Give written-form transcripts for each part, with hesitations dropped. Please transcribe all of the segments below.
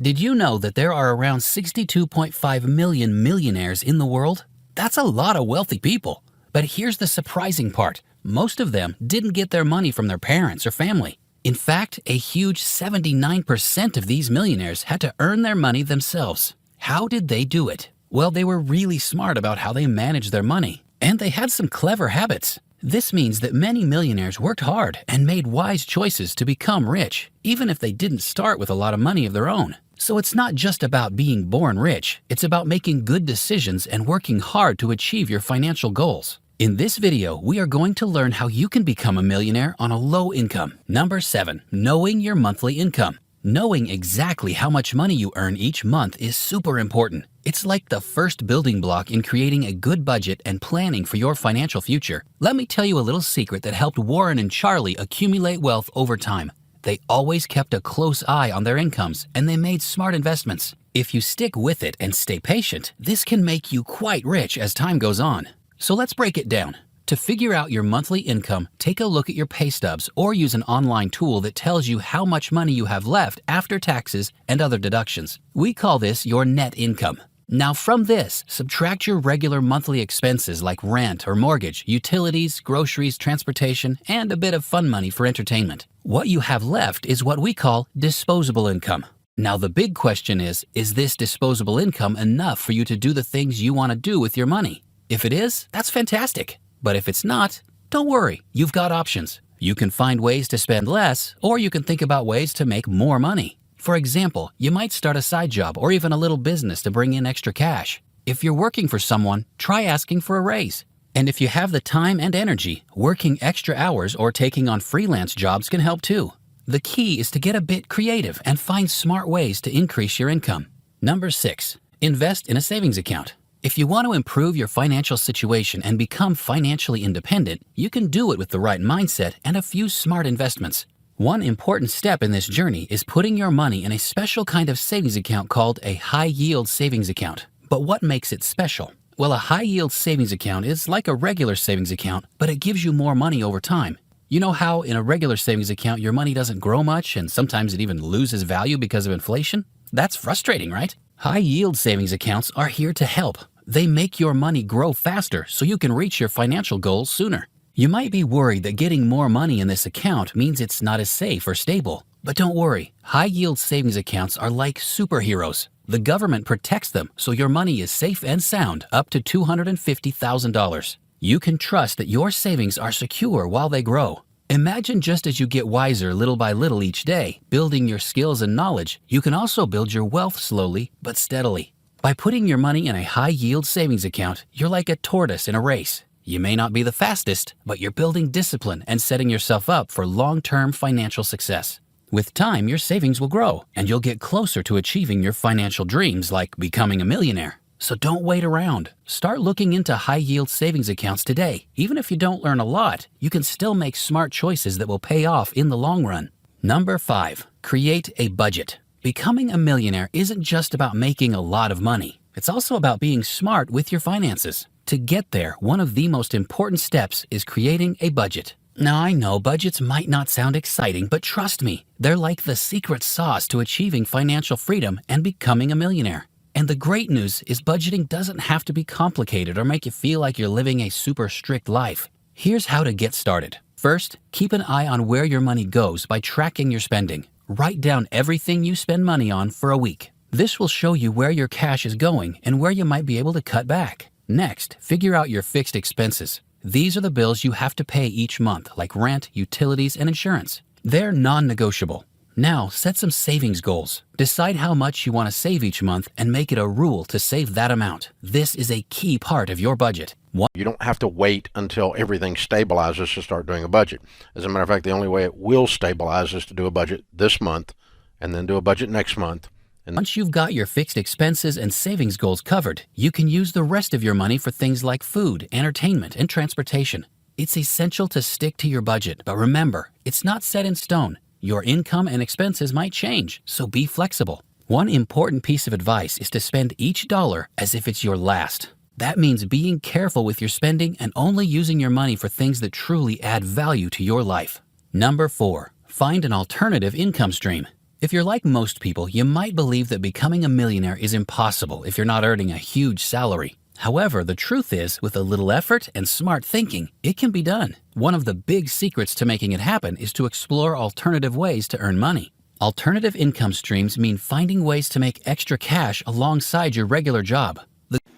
Did you know that there are around 62.5 million millionaires in the world? That's a lot of wealthy people. But here's the surprising part. Most of them didn't get their money from their parents or family. In fact, a huge 79% of these millionaires had to earn their money themselves. How did they do it? Well, they were really smart about how they managed their money. And they had some clever habits. This means that many millionaires worked hard and made wise choices to become rich, even if they didn't start with a lot of money of their own. So it's not just about being born rich, it's about making good decisions and working hard to achieve your financial goals. In this video, we are going to learn how you can become a millionaire on a low income. Number 7, knowing your monthly income. Knowing exactly how much money you earn each month is super important. It's like the first building block in creating a good budget and planning for your financial future. Let me tell you a little secret that helped Warren and Charlie accumulate wealth over time. They always kept a close eye on their incomes and they made smart investments. If you stick with it and stay patient, this can make you quite rich as time goes on. So let's break it down. To figure out your monthly income, take a look at your pay stubs or use an online tool that tells you how much money you have left after taxes and other deductions. We call this your net income. Now from this, subtract your regular monthly expenses like rent or mortgage, utilities, groceries, transportation, and a bit of fun money for entertainment. What you have left is what we call disposable income. Now the big question is this disposable income enough for you to do the things you want to do with your money? If it is, that's fantastic. But if it's not, don't worry, you've got options. You can find ways to spend less, or you can think about ways to make more money. For example, you might start a side job or even a little business to bring in extra cash. If you're working for someone, try asking for a raise. And if you have the time and energy, working extra hours or taking on freelance jobs can help too. The key is to get a bit creative and find smart ways to increase your income. Number 6, invest in a savings account. If you want to improve your financial situation and become financially independent, you can do it with the right mindset and a few smart investments. One important step in this journey is putting your money in a special kind of savings account called a high-yield savings account. But what makes it special? Well, a high-yield savings account is like a regular savings account, but it gives you more money over time. You know how in a regular savings account your money doesn't grow much and sometimes it even loses value because of inflation? That's frustrating, right? High-yield savings accounts are here to help. They make your money grow faster so you can reach your financial goals sooner. You might be worried that getting more money in this account means it's not as safe or stable. But don't worry, high-yield savings accounts are like superheroes. The government protects them so your money is safe and sound up to $250,000. You can trust that your savings are secure while they grow. Imagine just as you get wiser little by little each day, building your skills and knowledge, you can also build your wealth slowly but steadily. By putting your money in a high-yield savings account, you're like a tortoise in a race. You may not be the fastest, but you're building discipline and setting yourself up for long-term financial success. With time, your savings will grow, and you'll get closer to achieving your financial dreams like becoming a millionaire. So don't wait around. Start looking into high-yield savings accounts today. Even if you don't learn a lot, you can still make smart choices that will pay off in the long run. Number 5, create a budget. Becoming a millionaire isn't just about making a lot of money. It's also about being smart with your finances. To get there, one of the most important steps is creating a budget. Now I know budgets might not sound exciting, but trust me, they're like the secret sauce to achieving financial freedom and becoming a millionaire. And the great news is budgeting doesn't have to be complicated or make you feel like you're living a super strict life. Here's how to get started. First, keep an eye on where your money goes by tracking your spending. Write down everything you spend money on for a week. This will show you where your cash is going and where you might be able to cut back. Next, figure out your fixed expenses. These are the bills you have to pay each month, like rent, utilities, and insurance. They're non-negotiable. Now, set some savings goals. Decide how much you want to save each month and make it a rule to save that amount. This is a key part of your budget. You don't have to wait until everything stabilizes to start doing a budget. As a matter of fact, the only way it will stabilize is to do a budget this month and then do a budget next month. And once you've got your fixed expenses and savings goals covered, you can use the rest of your money for things like food, entertainment, and transportation. It's essential to stick to your budget, but remember, it's not set in stone. Your income and expenses might change, so be flexible. One important piece of advice is to spend each dollar as if it's your last. That means being careful with your spending and only using your money for things that truly add value to your life. Number 4, find an alternative income stream. If you're like most people, you might believe that becoming a millionaire is impossible if you're not earning a huge salary. However, the truth is, with a little effort and smart thinking, it can be done. One of the big secrets to making it happen is to explore alternative ways to earn money. Alternative income streams mean finding ways to make extra cash alongside your regular job.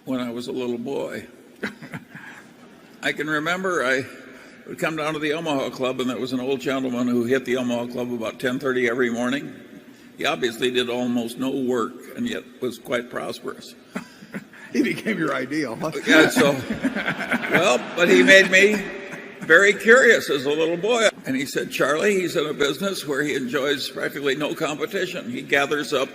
When I was a little boy, I can remember I would come down to the Omaha Club, and there was an old gentleman who hit the Omaha Club about 10:30 every morning. He obviously did almost no work and yet was quite prosperous. He became your ideal. Huh? Yeah, but he made me very curious as a little boy. And he said, Charlie, he's in a business where he enjoys practically no competition. He gathers up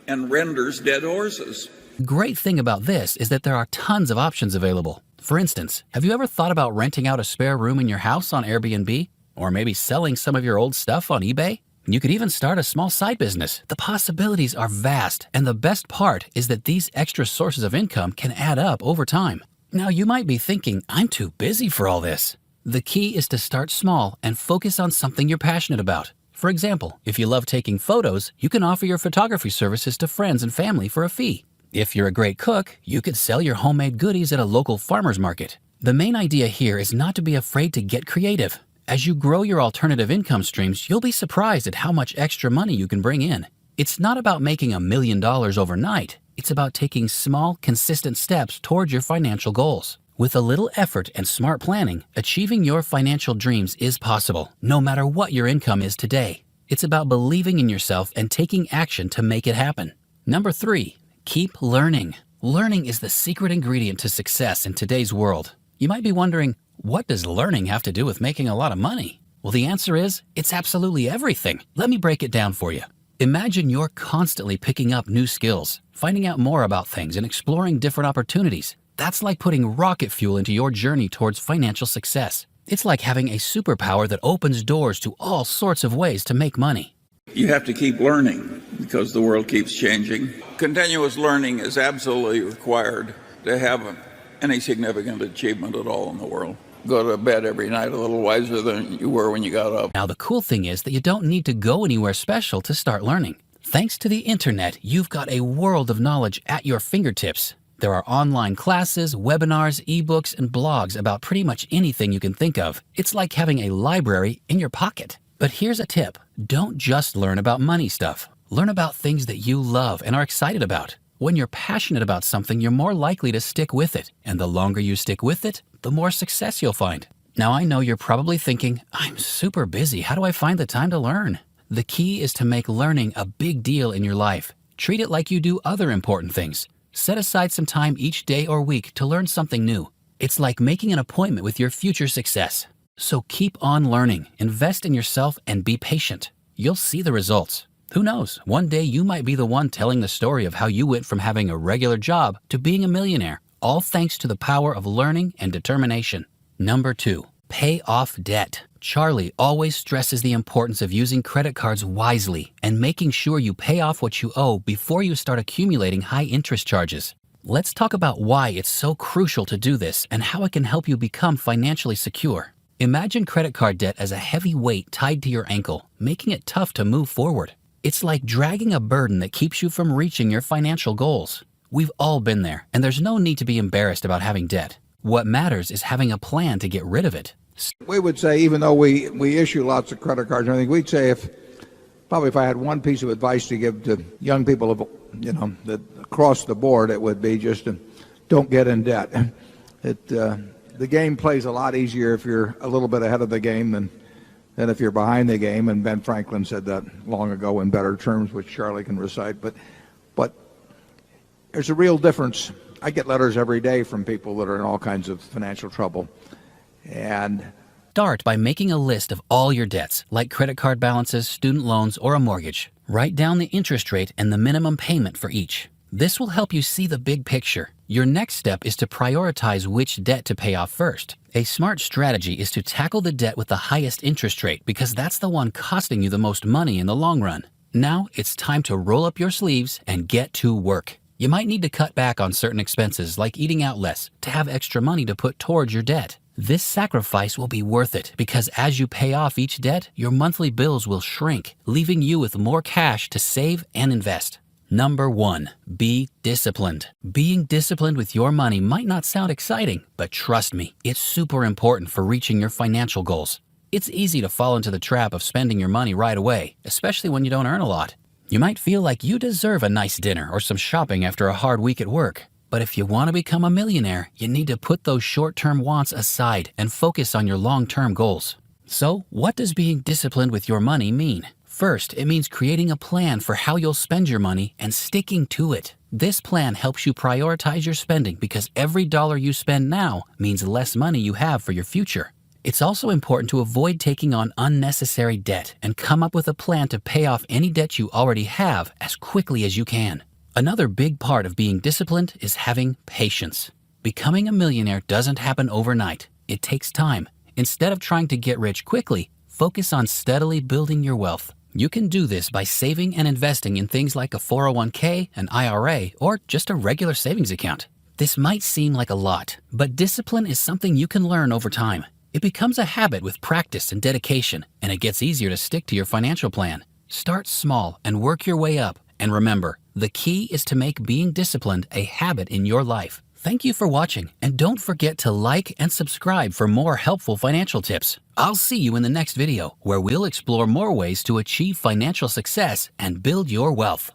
and renders dead horses. The great thing about this is that there are tons of options available. For instance, have you ever thought about renting out a spare room in your house on Airbnb? Or maybe selling some of your old stuff on eBay? You could even start a small side business. The possibilities are vast, and the best part is that these extra sources of income can add up over time. Now, you might be thinking, I'm too busy for all this. The key is to start small and focus on something you're passionate about. For example, if you love taking photos, you can offer your photography services to friends and family for a fee. If you're a great cook, you could sell your homemade goodies at a local farmer's market. The main idea here is not to be afraid to get creative. As you grow your alternative income streams, you'll be surprised at how much extra money you can bring in. It's not about making $1 million overnight. It's about taking small, consistent steps towards your financial goals. With a little effort and smart planning, achieving your financial dreams is possible, no matter what your income is today. It's about believing in yourself and taking action to make it happen. Number 3, keep learning. Learning is the secret ingredient to success in today's world. You might be wondering, what does learning have to do with making a lot of money? Well, the answer is, it's absolutely everything. Let me break it down for you. Imagine you're constantly picking up new skills, finding out more about things, and exploring different opportunities. That's like putting rocket fuel into your journey towards financial success. It's like having a superpower that opens doors to all sorts of ways to make money. You have to keep learning because the world keeps changing. Continuous learning is absolutely required to have any significant achievement at all in the world. Go to bed every night a little wiser than you were when you got up. Now, the cool thing is that you don't need to go anywhere special to start learning. Thanks to the internet, you've got a world of knowledge at your fingertips. There are online classes, webinars, ebooks, and blogs about pretty much anything you can think of. It's like having a library in your pocket. But here's a tip. Don't just learn about money stuff. Learn about things that you love and are excited about. When you're passionate about something, you're more likely to stick with it. And the longer you stick with it, the more success you'll find. Now, I know you're probably thinking, I'm super busy. How do I find the time to learn? The key is to make learning a big deal in your life. Treat it like you do other important things. Set aside some time each day or week to learn something new. It's like making an appointment with your future success. So keep on learning, invest in yourself, and be patient. You'll see the results. Who knows, one day you might be the one telling the story of how you went from having a regular job to being a millionaire, all thanks to the power of learning and determination. Number 2, pay off debt. Charlie always stresses the importance of using credit cards wisely and making sure you pay off what you owe before you start accumulating high interest charges. Let's talk about why it's so crucial to do this and how it can help you become financially secure. Imagine credit card debt as a heavy weight tied to your ankle, making it tough to move forward. It's like dragging a burden that keeps you from reaching your financial goals. We've all been there, and there's no need to be embarrassed about having debt. What matters is having a plan to get rid of it. We would say, even though we issue lots of credit cards and everything, we'd say if I had one piece of advice to give to young people, that across the board, it would be just don't get in debt. The game plays a lot easier if you're a little bit ahead of the game than if you're behind the game, and Ben Franklin said that long ago in better terms, which Charlie can recite. But there's a real difference. I get letters every day from people that are in all kinds of financial trouble. And start by making a list of all your debts, like credit card balances, student loans, or a mortgage. Write down the interest rate and the minimum payment for each. This will help you see the big picture. Your next step is to prioritize which debt to pay off first. A smart strategy is to tackle the debt with the highest interest rate because that's the one costing you the most money in the long run. Now it's time to roll up your sleeves and get to work. You might need to cut back on certain expenses like eating out less to have extra money to put towards your debt. This sacrifice will be worth it because as you pay off each debt, your monthly bills will shrink, leaving you with more cash to save and invest. Number 1, be disciplined. Being disciplined with your money might not sound exciting, but trust me, it's super important for reaching your financial goals. It's easy to fall into the trap of spending your money right away, especially when you don't earn a lot. You might feel like you deserve a nice dinner or some shopping after a hard week at work. But if you want to become a millionaire, you need to put those short-term wants aside and focus on your long-term goals. So, what does being disciplined with your money mean? First, it means creating a plan for how you'll spend your money and sticking to it. This plan helps you prioritize your spending because every dollar you spend now means less money you have for your future. It's also important to avoid taking on unnecessary debt and come up with a plan to pay off any debt you already have as quickly as you can. Another big part of being disciplined is having patience. Becoming a millionaire doesn't happen overnight. It takes time. Instead of trying to get rich quickly, focus on steadily building your wealth. You can do this by saving and investing in things like a 401k, an IRA, or just a regular savings account. This might seem like a lot, but discipline is something you can learn over time. It becomes a habit with practice and dedication, and it gets easier to stick to your financial plan. Start small and work your way up. And remember, the key is to make being disciplined a habit in your life. Thank you for watching, and don't forget to like and subscribe for more helpful financial tips. I'll see you in the next video, where we'll explore more ways to achieve financial success and build your wealth.